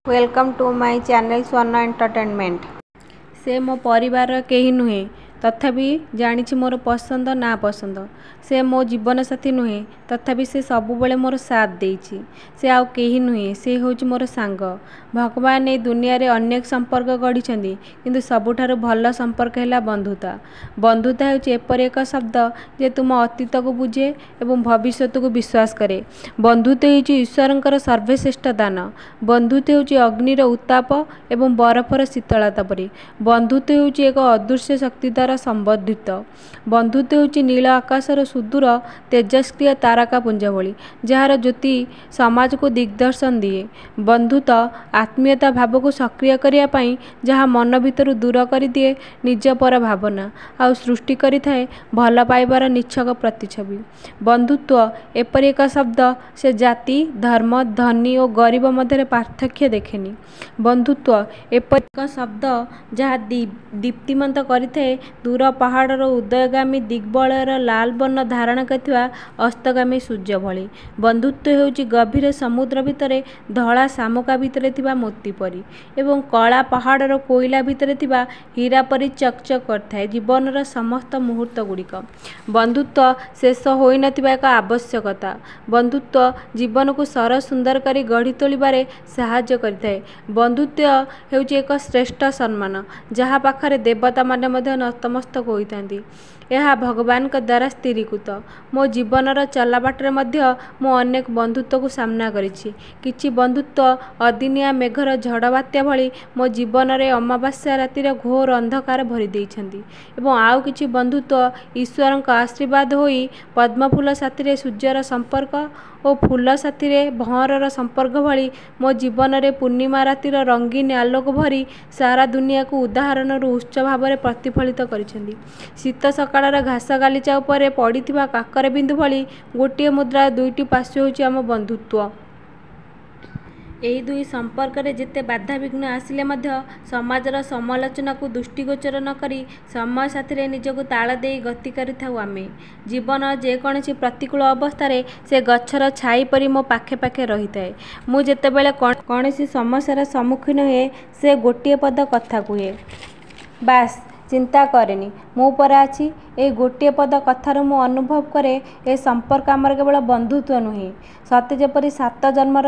Welcome to my channel स्वर्ण entertainment. से मो परिवार कहीं नुहे तथापि जानी मोर पसंद ना पसंद। से मो जीवन साथी नुहे तथापि से सबुबले मोर साथ देइछि। से आउ कहीं नुहे, से होछि मोर सांग। भगवान ए दुनिया रे अनेक संपर्क गढ़िछन्ति किंतु सबुठारु भल संपर्क हैला बंधुता। बंधुता होछि एपरि एक शब्द जे तुम अतीत को बुझे एवं भविष्यत को विश्वास करे। बंधुता होछि ईश्वरंकर सर्वश्रेष्ठ दान। बंधुता होछि अग्निर उत्ताप एवं बरफर शीतलता परि। बंधुता होछि एक अदृश्य शक्ति द्वारा संबंधित। बंधुता होछि नील आकाशर सुदूर तेजस्क्रिय तारका पुंज भली जार ज्योति समाज को दिग्दर्शन दिए। बंधुता आत्मीयता भाव को सक्रिय करिया पई जहाँ मन भितर दूर कर दिए निज पर भावना आ सृष्टि करि थाए भल पाइबार निच्छक प्रतिछवि। बंधुत्व एपरि एक शब्द से जाति धर्म धनी और गरीब मध्य पार्थक्य देखेनि। बंधुत्व एपरि एक शब्द जहाँ दीप्तिमंत करिथाए दूर पहाड़र उदयगामी दिग्बलयर लाल बर्ण धारण करथिबा अस्तगामी सूर्य भली। बंधुत्व हेउछि गभीर समुद्र भितरे धला शामुका भितरे थिबा मोती परी एवं कला पहाड़र कोइला भितरे थिबा हीरा परी चकचक करथाए जीवनर समस्त मुहूर्त गुड़िक। बंधुत्व शेष होई नथिबा एक आवश्यकता। बंधुत्व जीवन को सर सुंदर करी गढ़ी तोलिबारे साहाय्य करिथाए। बंधुत्व हेउछि एक श्रेष्ठ सम्मान जहाँ पाखरे देवता माने मध्य नतमस्तक होइतांती। यह भगवान का द्वारा स्थिरीकृत। मो जीवनर चला बाटरे मध्य मो अनेक बंधुत्व को सामना करिछि। किछि बंधुत्व अदिनिया मेघर झड़ बात्या भली मो जीवन रे अमावास्या रातिर घोर अंधकार भरी देइछन्ति एवं आउ किछि बंधुत्व ईश्वरक आशीर्वाद होई पद्मफूल साथी सूर्यर संपर्क और फूल साथी भंवर संपर्क भली मो जीवन रे पूर्णिमा रातिर रंगीन आलोक भरी सारा दुनिया को उदाहरण उच्च भाव में प्रतिफलित करिसेंती। शीत सकाळर घास गालीचा उपरे पड़िथिबा काकर बिंदु भली गोटे मुद्रा दुईटी पार्श्व होछि आम बंधुत्व। एही दुई संपर्क रे जेते बाधा विघ्न आसिले मध्य समाजर समालोचना को दृष्टिगोचर न करी समय साथी निजको ताल दे गति करिथाउ आमे। जीवन जेकोसी प्रतिकूल अवस्था से गछर छाई परी मो पाखे पाखे रही थाए। मु जेतेबेले कौनसी समस्यार सम्मुखीन हुए से गोटे पद कथा कहे, बास चिंता करेनी मो पर आछि। ए गोटे पद कथार मु अनुभव करे ए संपर्क आमर केवल बंधुत्व नुहे सते जेपरी 7 जन्मर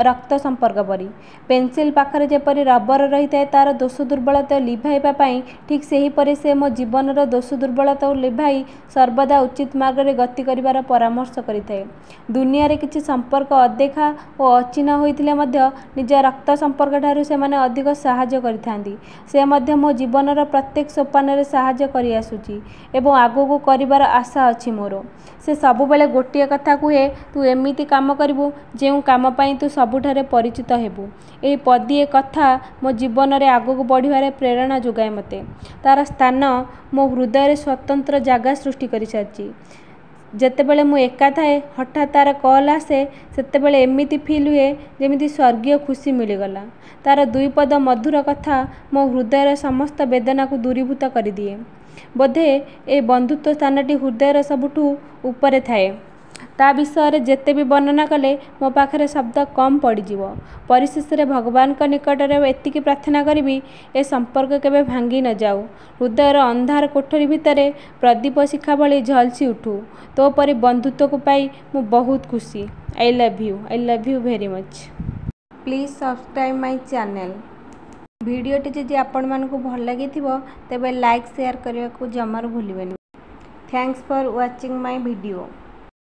रक्त संपर्क परी। पेंसिल पाखरे जेपरी रबर रही थाए तार दोष दुर्बलता लिभाइबा पई ठीक सेही परी से मो जीवनर दोष दुर्बलता लिभाई सर्वदा उचित मार्ग रे गति करिवार परामर्श करिथाए। दुनिया रे किछि संपर्क अदेखा और अचिन्ह होइथिले मध्य निज रक्त संपर्क ठारू से माने अधिक सहाय्य करिथांती। से मध्य मो जीवनर प्रत्येक सोपान रे सहाय्य करि आसुची एवं आगो को करिवार आशा अछि मोर। से सबु बेले गोटे कथा कहे, तू एमिति काम करिवु जेउ काम पई तू सबुठारे परिचित हेबु। एही पदिए कथा मो जीवन रे आगो को बढ़िबारे प्रेरणा जोगाए मते। तार स्थान मो हृदय रे स्वतंत्र जागा सृष्टि करि सारची। जेतेबेले मु एका थाए हठात तार कॉल आसे सेतेबेले एमिति फील हुए जेमिति स्वर्गीय खुशी मिलीगला। तार दुई पद मधुर कथा मो हृदय समस्त वेदना को दूरीभूत कर दिए। बोधे ए बंधुत्व स्थानटी हृदय सबुठू ऊपर थाए। ता विषय जेते भी वर्णना कले मो पाखरे शब्द कम पड़ीजिवो। परिशेष रे भगवान का निकट रे एतिकी प्रार्थना करी ए संपर्क केबे भांगी न जाऊ। हृदयर अंधार कोठरी भितरे प्रदीप शिखा भली झलसी उठू। तो परी बंधुत्व को पाई मु बहुत खुशी। I love you very much. Please subscribe my channel. वीडियोटी जदि आपण मानकु भल लगी तेबे लाइक शेयर करने को जमार भूलिबेनि। Thanks for watching my video.